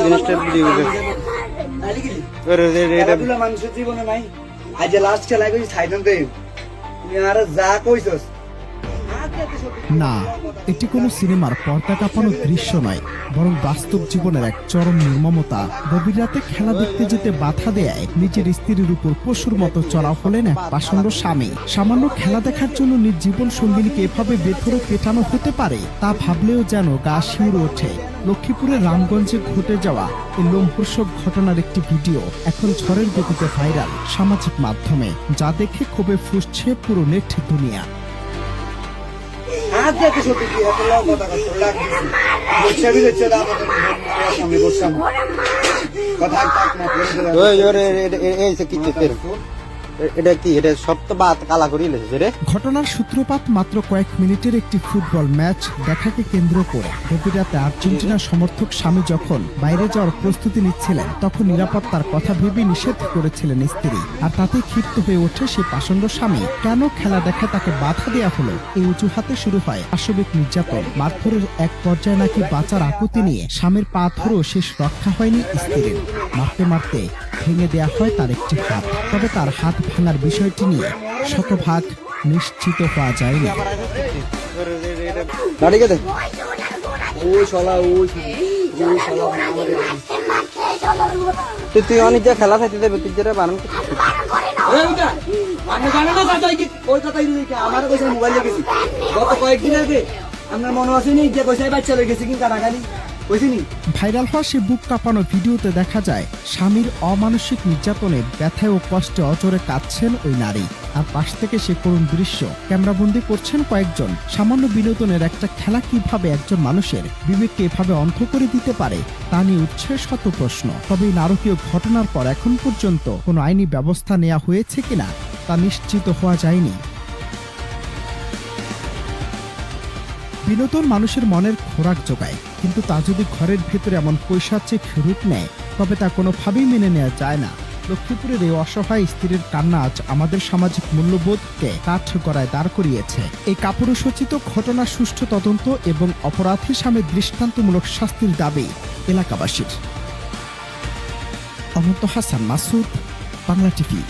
জিনিসটা মানুষের জীবনে নাই আজ লাস্ট খেলা কইছি সাইডন দে তুই আর যা কইছস না, এটি কোনো সিনেমার পর্দা কাঁপানো দৃশ্য নয়, বরং বাস্তব জীবনের এক চরম নির্মমতা। গভীর রাতে খেলা দেখতে যেতে বাধা দেয় নিজের স্ত্রীর উপর পশুর মতো চড়াও হলেন এক পাষণ্ড স্বামী। সামান্য খেলা দেখার জন্য নিজ জীবন সঙ্গিনীকে এভাবে বেধড়ক পেটানো হতে পারে তা ভাবলেও যেন গা শিউরে ওঠে। লক্ষ্মীপুরের রামগঞ্জে ঘটে যাওয়া এই লোমহর্ষক ঘটনার একটি ভিডিও এখন ঝড়ের গতিতে ভাইরাল সামাজিক মাধ্যমে, যা দেখে ক্ষোভে ফুঁসছে পুরো নেট দুনিয়া। আজ দেখে সত্যি কি এত লং কথা কত লাগছে বলছে বিলেছে দাদা সামনে বসলাম কথা কাট না ওই ওরে এই সে কি এটা কি এটা সব তো বাত কালা করে লেছে রে। ঘটনার সূত্রপাত মাত্র কয়েক মিনিটের একটি ফুটবল ম্যাচ দেখাকে কেন্দ্র করে। গভীর রাতে আর্জেন্টিনা সমর্থক স্বামী যখন বাইরে যাওয়ার প্রস্তুতি নিচ্ছিলেন, তখন নিরাপত্তার কথা ভেবে নিষেধ করেছিলেন স্ত্রী। আর তাতে ক্ষিপ্ত হয়ে ওঠে সেই পাষণ্ড স্বামী। কেন খেলা দেখা তাকে বাধা দেওয়া হলো, এই অজুহাতে শুরু হয় পাশবিক নির্যাতন। মারধরের এক পর্যায়ে নাকি বাঁচার আকুতি নিয়ে স্বামীর পা ধরেও শেষ রক্ষা হয়নি স্ত্রীর। মারতে মারতে ভেঙে দেয়া হয় তার একটি হাত। তবে তার হাত ভাঙার বিষয়টি নিয়ে শতভাগ নিশ্চিত হওয়া যায়নি। দাঁড়িয়ে দে ওই শালা ওই শালা তুই অনেক যা খেলা থাকতে দেবে তুই যেটা বানান ওইটা আমি জানি না কথা কি ওই কথাই দেখি আমার কাছে মোবাইলে গেছি গত কয়েকদিন আগে আপনার মনে আছে নি যে কইসাই বাচ্চা লয়ে গেছে কি কাটাকালি কইছিনি। ভাইরাল হওয়া সে বুক কাঁপানো ভিডিওতে দেখা যায় স্বামীর অমানসিক নির্যাতনে ব্যথায় ও কষ্টে অজরে কাঁদছেন ওই নারী। আর পাশ থেকে সে করুণ দৃশ্য ক্যামেরাবন্দি করছেন কয়েকজন। সামান্য বিনোদনের একটা খেলা কিভাবে একজন মানুষের বিবেককে এভাবে অন্ধ করে দিতে পারে তা নিয়ে উঠছে শত প্রশ্ন। তবে এই নারকীয় ঘটনার পর এখন পর্যন্ত কোনো আইনি ব্যবস্থা নেওয়া হয়েছে কিনা তা নিশ্চিত হওয়া যায়নি। বিনোদন মানুষের মনের খোরাক যোগায়, কিন্তু তা যদি ঘরের ভেতরে এমন পৈশাচিক রূপ নেয় তবে তা কোনোভাবেই মেনে নেওয়া যায় না। লক্ষ্মীপুরের এই অসহায় স্ত্রীর কান্না আজ আমাদের সামাজিক মূল্যবোধকে কাঠগড়ায় দাঁড় করিয়েছে। এই কাপুরুষোচিত ঘটনার সুষ্ঠু তদন্ত এবং অপরাধী স্বামীর দৃষ্টান্তমূলক শাস্তির দাবি এলাকাবাসীর। অনন্ত হাসান মাসুদ, বাংলা টিভি।